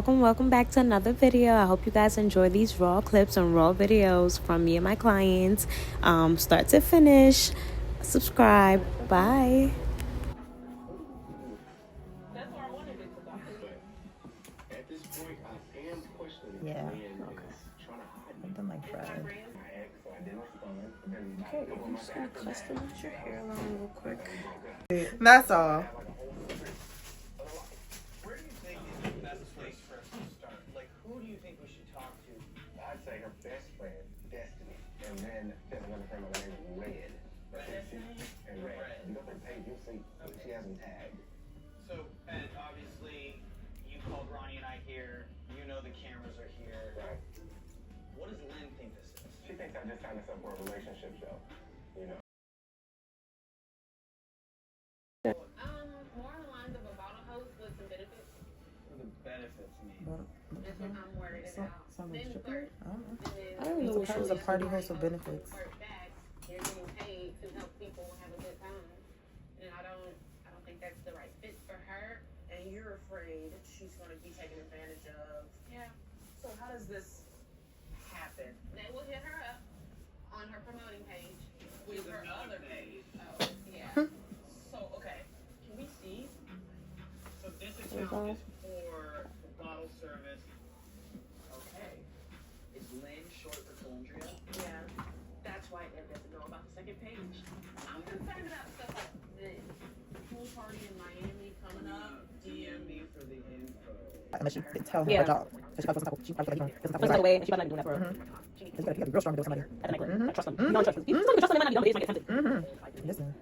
welcome back to another video. I hope you guys enjoy these raw clips and raw videos from me and my clients, start to finish. Subscribe. Bye. Yeah, okay. Something like Fred. Okay, I'm just gonna customize your hairline real quick. That's all. Where do you think is the best place for us to start? Like, who do you think we should talk to? I'd say her best friend, Destiny, and then there's another friend by the name of Red. Destiny And Red. You go to the page, you'll see she has them tagged. So, and obviously, you called Ronnie and I here. You know the cameras are here. Right. What does Lynn think this is? She thinks I'm just trying to up for a relationship show. You know. More on the lines of a bottle host with some benefits. What do the benefits mean? That's what I'm worried about. Sounds like Then stripper? first, I don't know. and I don't know what she It's a party host with benefits. back, you're getting paid to help people have a good time, and I don't think that's the right fit for her. And you're afraid she's going to be taken advantage of. Yeah, So how does this happen? they will hit her up on her promoting page with There's her another other page. page. Oh, yeah. So, okay, can we see? So this account is for bottle service. Okay. Is Lynn short for Calandria? Yeah, that's why Ed doesn't know about the second page. I'm concerned about stuff like the pool party in Miami coming up. DM me for the info. Unless you tell her Yeah. her job. So she probably doesn't she probably doesn't Push that away, and she better not be doing that for her. You gotta be real strong to do somebody. At the nightclub. Like, trust them. You don't trust them. You don't even trust them, they might not be dumb, they just might get tempted. Listen.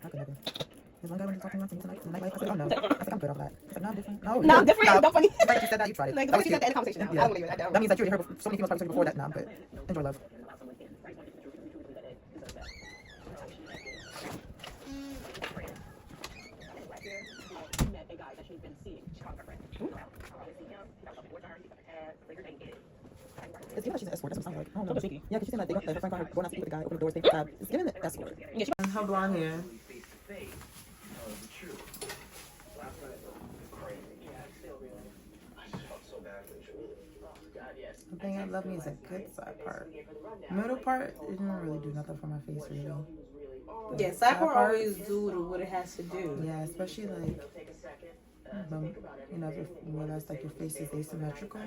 I could never. There's one guy when he talked to me once in the nightlife. I said, oh no. I said, I'm good off that. He said, no, I'm different. No, No, I'm different. No. Don't funny. The fact that you said that, you tried it. Like, That was she said cute. that in the conversation. Yeah. I don't believe it. That means that you already heard so many females talking to you before that. No, I'm good. Enjoy love. Met a guy that she's been seeing. She called her friend. Obviously, you know, he got something for her. He got her tab. Later, they get it. It's giving like she's an escort. That's what it sounds like. I don't know. So sneaky. Yeah, because she's like, they got the friend car going out to eat with the guy, open the doors, they tab. It's giving an escort. Yeah, she Her blonde hair. Face to face. Oh, the truth. Last night was crazy. Yeah, still really. I just felt so bad for Julie. Oh, God, yes. The thing I love me is a good side part. Middle part, it didn't really do nothing for my face, really. Yeah, side part always do what it has to do. Yeah, especially like, Take a second. you know, if you realize like your face is asymmetrical.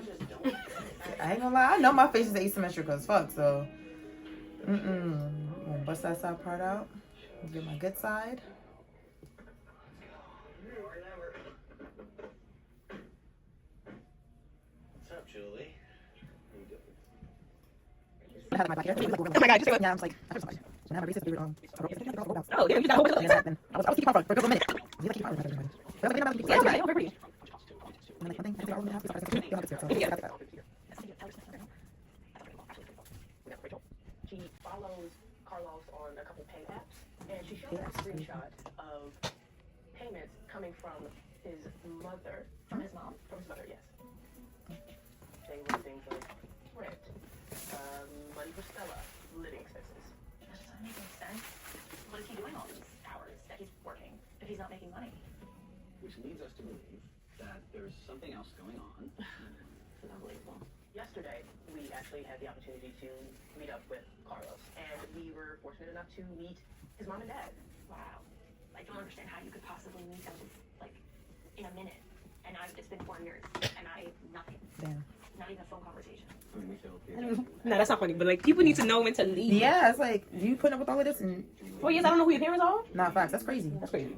I ain't gonna lie, I know my face is asymmetrical as fuck, so. I'm gonna bust that side part out. Get my good side. What's up, Julie? I had my black hair. Oh my God, just say what? Yeah, I was like, I heard somebody. When I had my recess, we were Oh, yeah, you got and then happened. I was keeping on for a good minute. You like keep on for everybody. But I was like, Yeah, okay, very pretty. and then like one thing, I think all of them have is I don't have it, so Yeah. I got that. She follows Carlos on a couple pay apps, and she showed a screenshot of payments coming from his mother. From his mom? From his mother, yes. They were things like rent, money for Stella, living expenses. That doesn't make any sense. What is he doing all these hours that he's working if he's not making money? Which leads us to believe that there's something else going on. It's unbelievable. Yesterday, we actually had the opportunity to meet up with Carlos, and we were fortunate enough to meet his mom and dad. Wow. I don't understand how you could possibly meet them like in a minute. And it's been 4 years and nothing. Damn. Not even a phone conversation. I mean, we feel No, that's not funny, but like, people need to know when to leave. Yeah, it's like, you putting up with all of this and 4 years, I don't know who your parents are. nah, facts. That's crazy. That's crazy.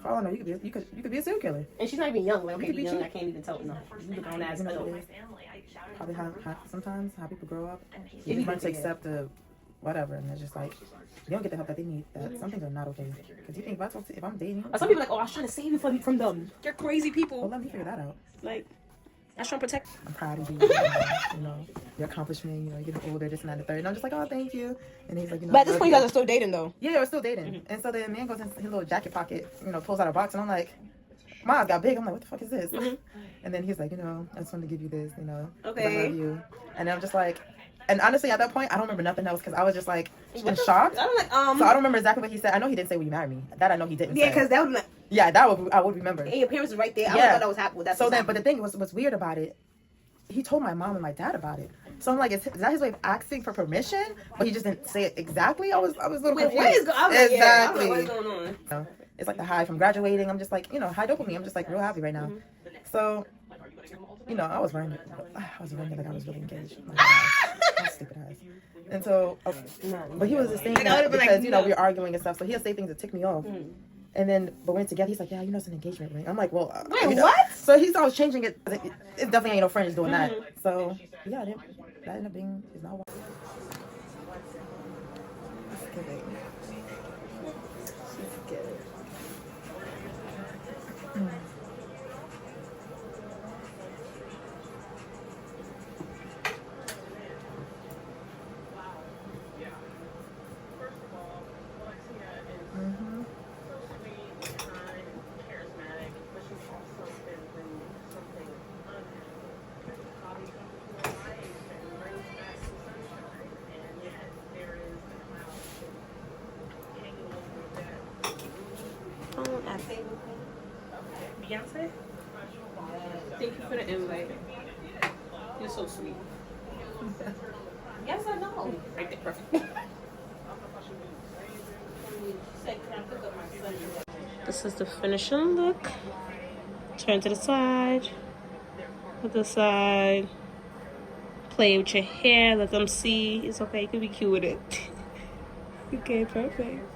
For all I know, you could be a serial killer. And she's not even young. Like, okay, could be young, cheap. I can't even tell. No, you look on as You know, adult. it My is. family, I shouted Probably how sometimes how people grow up. and he's You just learn to Yeah. accept the whatever, and it's just like you don't get the help that they need. That some things are not okay. Because you think if I'm dating, Some people are like, oh, I was trying to save you from them. You're crazy well, people. let me figure that out. Like, I was trying to protect. I'm proud of you. You know, your accomplishment. You know, you're getting older, this and that, and the third. And I'm just like, oh, thank you. And he's like, you know. But at this point, you guys are still dating, though. Yeah, we're still dating. And so the man goes into his little jacket pocket, you know, pulls out a box, and I'm like, my eyes got big. I'm like, what the fuck is this? And then he's like, you know, I just wanted to give you this, you know, 'cause I Okay. love you. And I'm just like, And honestly, at that point, I don't remember nothing else because I was just like in shock. I'm like, So I don't remember exactly what he said. I know he didn't say, "Will you marry me?" That I know he didn't. yeah, say. because that would, Yeah, that would I would remember. and your parents was right there. I Yeah. thought that was happening. That's So what's then, but the happening. thing was, what's weird about it, he told my mom and my dad about it. So I'm like, is that his way of asking for permission? But he just didn't say it exactly. I was a little Wait, confused. what is I was like, yeah, I was Exactly. like, what's going on? You know, it's like the high from graduating. I'm just like, high dopamine. I'm just like real happy right now. So, I was running like I was really engaged. My God, how stupid ass. And so, but he was just saying Like, I that would've been because like, we were arguing and stuff. So he'll say things that tick me off. And then, but when it's together, he's like, "Yeah, it's an engagement ring." I'm like, "Well, Wait, what?" So he's always changing it. It definitely ain't no friends doing that. So yeah, that ended up being his now. Beyonce? Thank you for the invite. You're so sweet. Yes, I know. Right there, perfect. This is the finishing look. Turn to the side. Put the side. Play with your hair. Let them see. It's okay. You can be cute with it. Okay, perfect.